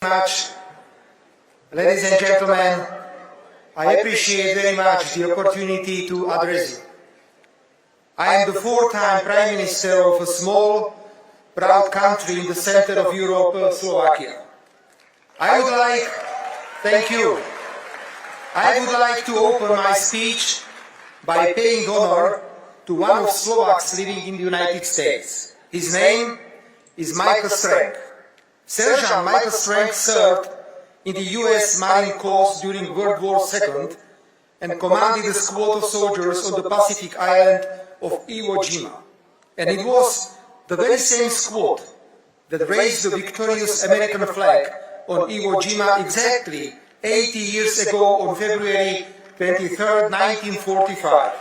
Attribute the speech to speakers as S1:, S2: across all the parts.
S1: Much, ladies and gentlemen, I appreciate very much the opportunity to address you. I am the fourth-time Prime Minister of a small, proud country in the center of Europe, Slovakia. I would like to open my speech by paying honor to one of Slovaks living in the United States. His name is Michael Strank. Sergeant Michael Strank served in the US Marine Corps during World War II and commanded a squad of soldiers on the Pacific island of Iwo Jima. And it was the very same squad that raised the victorious American flag on Iwo Jima exactly 80 years ago on February 23, 1945.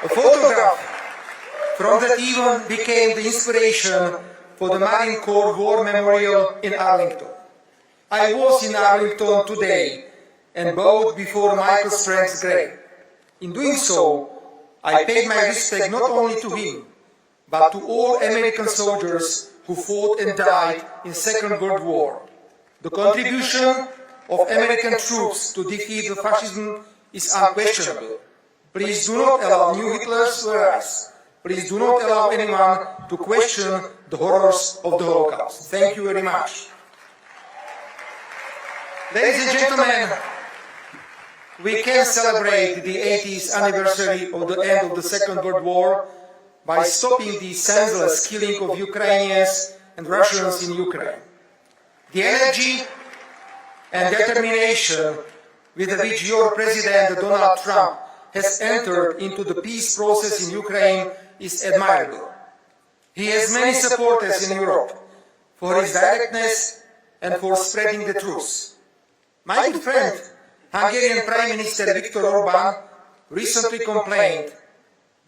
S1: A photograph from that event became the inspiration for the Marine Corps War Memorial in Arlington. I was in Arlington today and bowed before Michael Strank's grave. In doing so, I paid my respect not only to him, but to all American soldiers who fought and died in the Second World War. The contribution of American troops to defeat the fascism is unquestionable. Please do not allow new Hitlers to arise. Please do not allow anyone to question the horrors of the Holocaust. Thank you very much. Ladies and gentlemen, we can celebrate the 80th anniversary of the end of the Second World War by stopping the senseless killing of Ukrainians and Russians in Ukraine. The energy and determination with which your President Donald Trump has entered into the peace process in Ukraine is admirable. He has many supporters in Europe for his directness and for spreading the truth. My good friend, Hungarian Prime Minister Viktor Orbán, recently complained,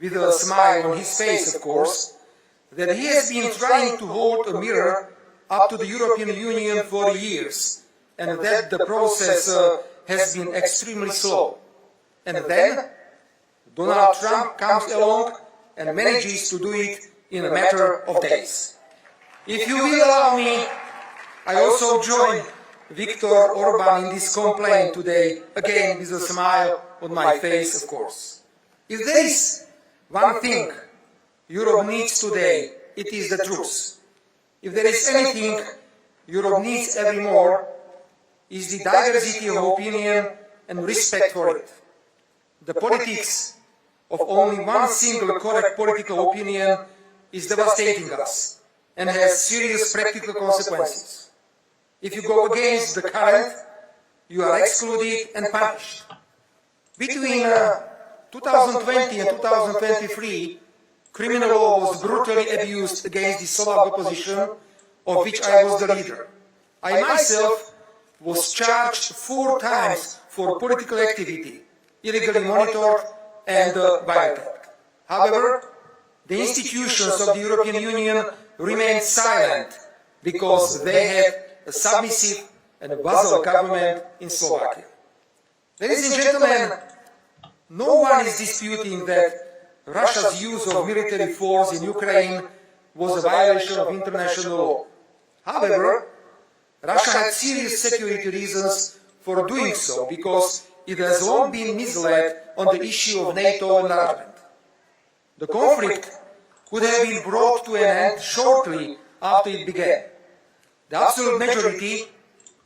S1: with a smile on his face of course, that he has been trying to hold a mirror up to the European Union for years and that the process has been extremely slow. And then Donald Trump comes along and manages to do it in a matter of days. If you will allow me, I also join Viktor Orbán in this complaint today, again with a smile on my face, of course. If there is one thing Europe needs today, it is the truth. If there is anything Europe needs ever more, is the diversity of opinion and respect for it. The politics of only one single correct political opinion is devastating us and has serious practical consequences. If you go against the current, you are excluded and punished. Between 2020 and 2023, criminal law was brutally abused against the Slovak opposition, of which I was the leader. I myself was charged 4 times for political activity, illegally monitored and violated. However, the institutions of the European Union remained silent because they had a submissive and a vassal government in Slovakia. Ladies and gentlemen, no one is disputing that Russia's use of military force in Ukraine was a violation of international law. However, Russia had serious security reasons for doing so because it has long been misled on the issue of NATO enlargement. The conflict could have been brought to an end shortly after it began. The absolute majority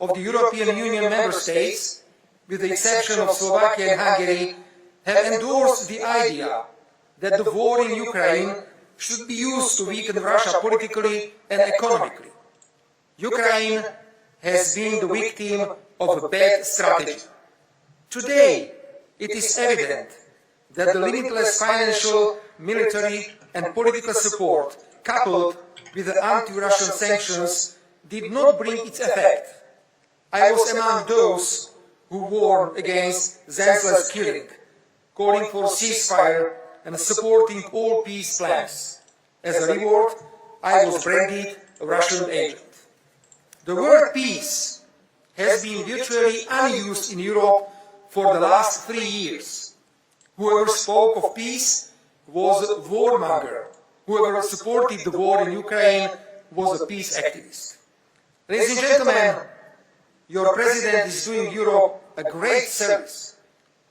S1: of the European Union member states, with the exception of Slovakia and Hungary, have endorsed the idea that the war in Ukraine should be used to weaken Russia politically and economically. Ukraine has been the victim of a bad strategy. Today, it is evident that the limitless financial, military and political support, coupled with the anti-Russian sanctions, did not bring its effect. I was among those who warned against senseless killing, calling for ceasefire and supporting all peace plans. As a reward, I was branded a Russian agent. The word peace has been virtually unused in Europe for the last 3 years. Whoever spoke of peace was a warmonger. Whoever supported the war in Ukraine was a peace activist. Ladies and gentlemen, your president is doing Europe a great service.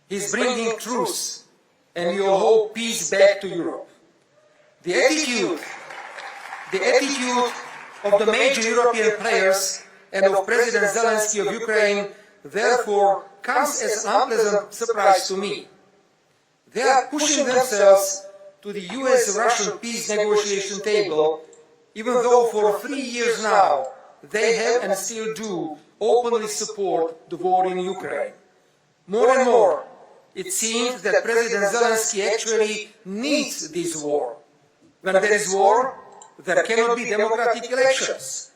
S1: He is bringing truth and we all hope peace back to Europe. The attitude of the major European players and of President Zelensky of Ukraine therefore comes as an unpleasant surprise to me. They are pushing themselves to the US-Russian peace negotiation table, even though for 3 years now they have and still do openly support the war in Ukraine. More and more, it seems that President Zelensky actually needs this war. When there is war, there cannot be democratic elections.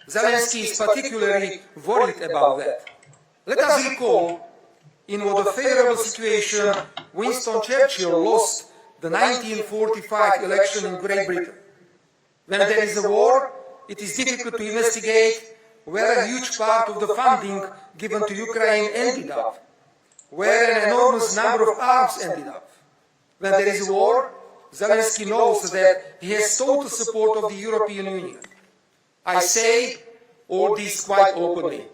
S1: Zelensky is particularly worried about that. Let us recall in what a favorable situation Winston Churchill lost the 1945 election in Great Britain. When there is a war, it is difficult to investigate where a huge part of the funding given to Ukraine ended up, where an enormous number of arms ended up. When there is a war, Zelensky knows that he has total support of the European Union. I say all this quite openly,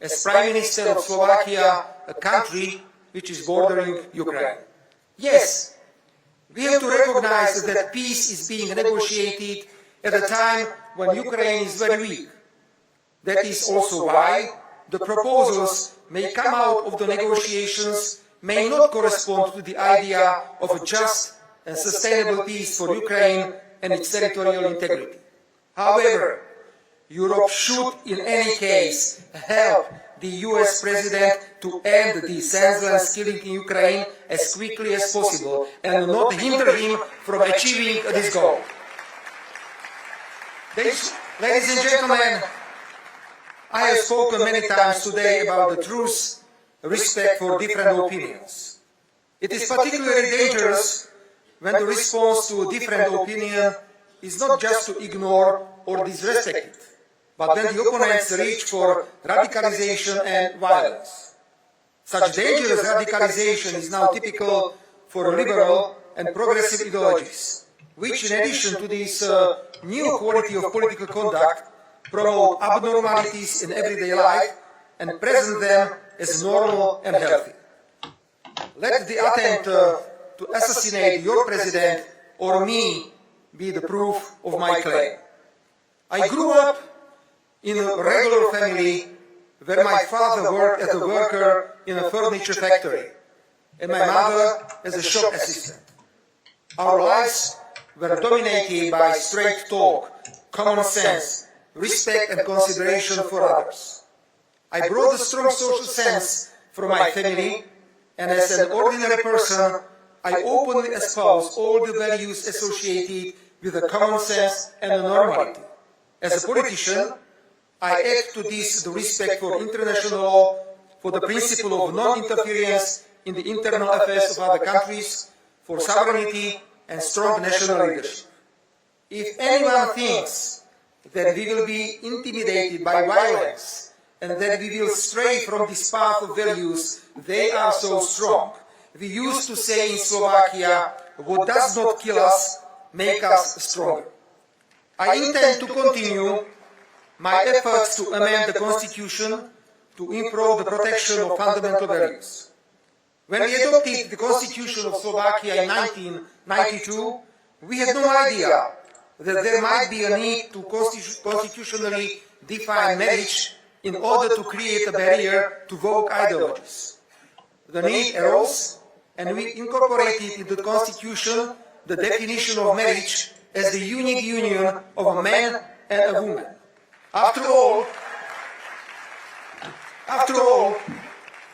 S1: as Prime Minister of Slovakia, a country which is bordering Ukraine. Yes, we have to recognize that peace is being negotiated at a time when Ukraine is very weak. That is also why the proposals may come out of the negotiations may not correspond to the idea of a just and sustainable peace for Ukraine and its territorial integrity. However, Europe should in any case help the US President to end the senseless killing in Ukraine as quickly as possible and not hinder him from achieving this goal. Ladies and gentlemen, I have spoken many times today about the truth, respect for different opinions. It is particularly dangerous when the response to a different opinion is not just to ignore or disrespect it, but when the opponents reach for radicalization and violence. Such dangerous radicalization is now typical for liberal and progressive ideologies, which in addition to this new quality of political conduct promote abnormalities in everyday life and present them as normal and healthy. Let the attempt to assassinate your president or me be the proof of my claim. I grew up in a regular family where my father worked as a worker in a furniture factory and my mother as a shop assistant. Our lives were dominated by straight talk, common sense, respect and consideration for others. I brought a strong social sense from my family, and as an ordinary person, I openly espouse all the values associated with the common sense and the normality. As a politician, I add to this the respect for international law, for the principle of non-interference in the internal affairs of other countries, for sovereignty and strong national leadership. If anyone thinks that we will be intimidated by violence and that we will stray from this path of values, they are so strong. We used to say in Slovakia, what does not kill us, make us stronger. I intend to continue my efforts to amend the Constitution to improve the protection of fundamental values. When we adopted the Constitution of Slovakia in 1992, we had no idea that there might be a need to constitutionally define marriage in order to create a barrier to woke ideologies. The need arose, and we incorporated into the Constitution the definition of marriage as the unique union of a man and a woman. After all,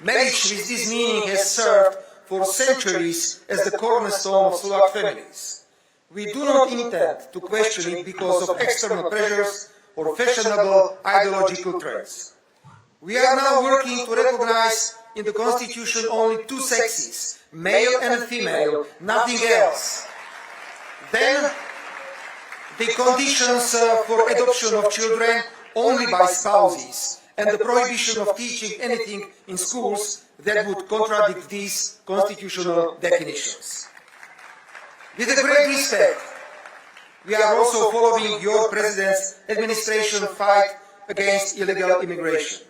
S1: marriage with this meaning has served for centuries as the cornerstone of Slovak families. We do not intend to question it because of external pressures or fashionable ideological trends. We are now working to recognize in the Constitution only two sexes, male and female, nothing else. Then, the conditions for adoption of children only by spouses, and the prohibition of teaching anything in schools that would contradict these constitutional definitions. With a great respect, we are also following your President's administration fight against illegal immigration.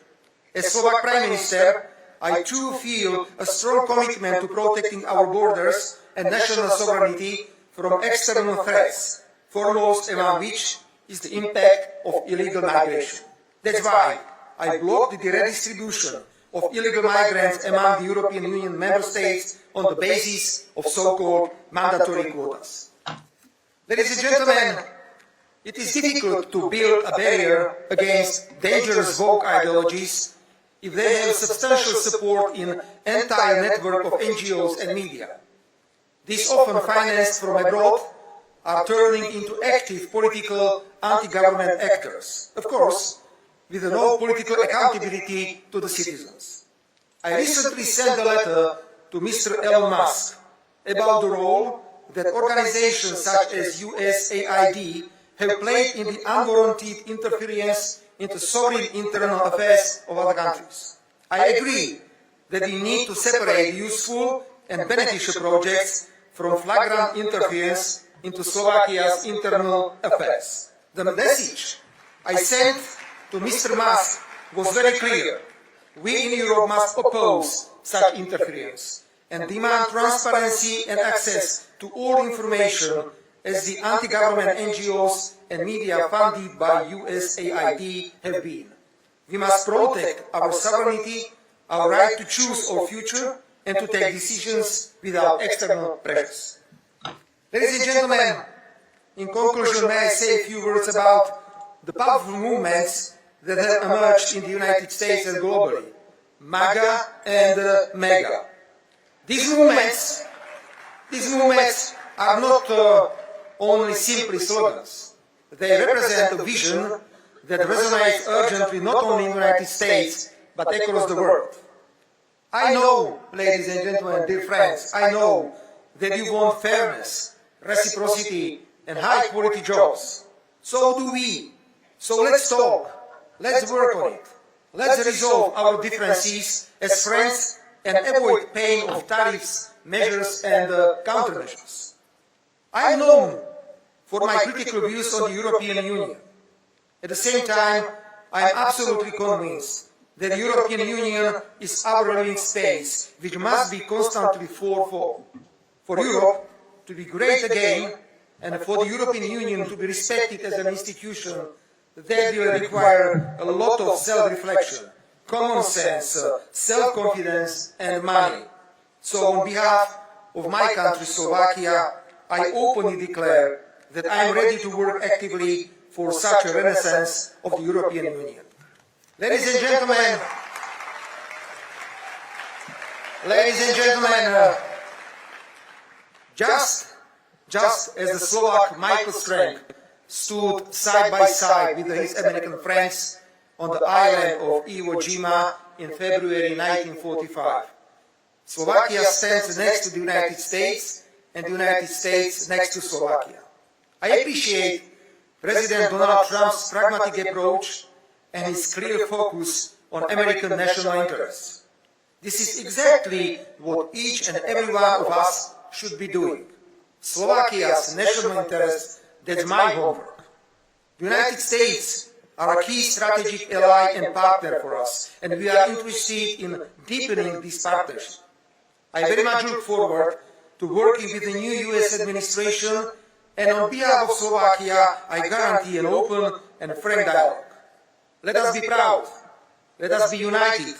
S1: As Slovak Prime Minister, I too feel a strong commitment to protecting our borders and national sovereignty from external threats, foremost among which is the impact of illegal migration. That's why I blocked the redistribution of illegal migrants among the European Union member states on the basis of so-called mandatory quotas. Ladies and gentlemen, it is difficult to build a barrier against dangerous woke ideologies if they have substantial support in an entire network of NGOs and media. These, often financed from abroad, are turning into active political anti-government actors, of course, with no political accountability to the citizens. I recently sent a letter to Mr. Elon Musk about the role that organizations such as USAID have played in the unwarranted interference into sovereign internal affairs of other countries. I agree that we need to separate useful and beneficial projects from flagrant interference into Slovakia's internal affairs. The message I sent to Mr. Musk was very clear. We in Europe must oppose such interference and demand transparency and access to all information as the anti-government NGOs and media funded by USAID have been. We must protect our sovereignty, our right to choose our future, and to take decisions without external pressures. Ladies and gentlemen, in conclusion, may I say a few words about the powerful movements that have emerged in the United States and globally, MAGA and MEGA. These movements are not only simply slogans. They represent a vision that resonates urgently not only in the United States, but across the world. I know, ladies and gentlemen, dear friends, I know that you want fairness, reciprocity, and high-quality jobs. So do we. So let's talk. Let's work on it. Let's resolve our differences as friends and avoid pain of tariffs, measures, and countermeasures. I am known for my critical views on the European Union. At the same time, I am absolutely convinced that the European Union is our living space, which must be constantly fought for. For Europe to be great again, and for the European Union to be respected as an institution, that will require a lot of self-reflection, common sense, self-confidence, and money. So on behalf of my country, Slovakia, I openly declare that I am ready to work actively for such a renaissance of the European Union. Ladies and gentlemen, just as the Slovak Michael Strank stood side by side with his American friends on the island of Iwo Jima in February 1945, Slovakia stands next to the United States and the United States next to Slovakia. I appreciate President Donald Trump's pragmatic approach and his clear focus on American national interests. This is exactly what each and every one of us should be doing. Slovakia's national interests, that's my homework. The United States are a key strategic ally and partner for us, and we are interested in deepening this partnership. I very much look forward to working with the new US administration, and on behalf of Slovakia, I guarantee an open and frank dialogue. Let us be proud. Let us be united.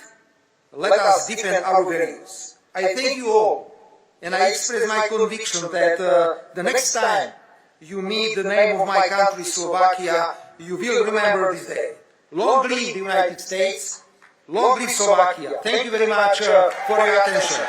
S1: Let us defend our values. I thank you all, and I express my conviction that the next time you meet the name of my country, Slovakia, you will remember this day. Long live the United States. Long live Slovakia. Thank you very much for your attention.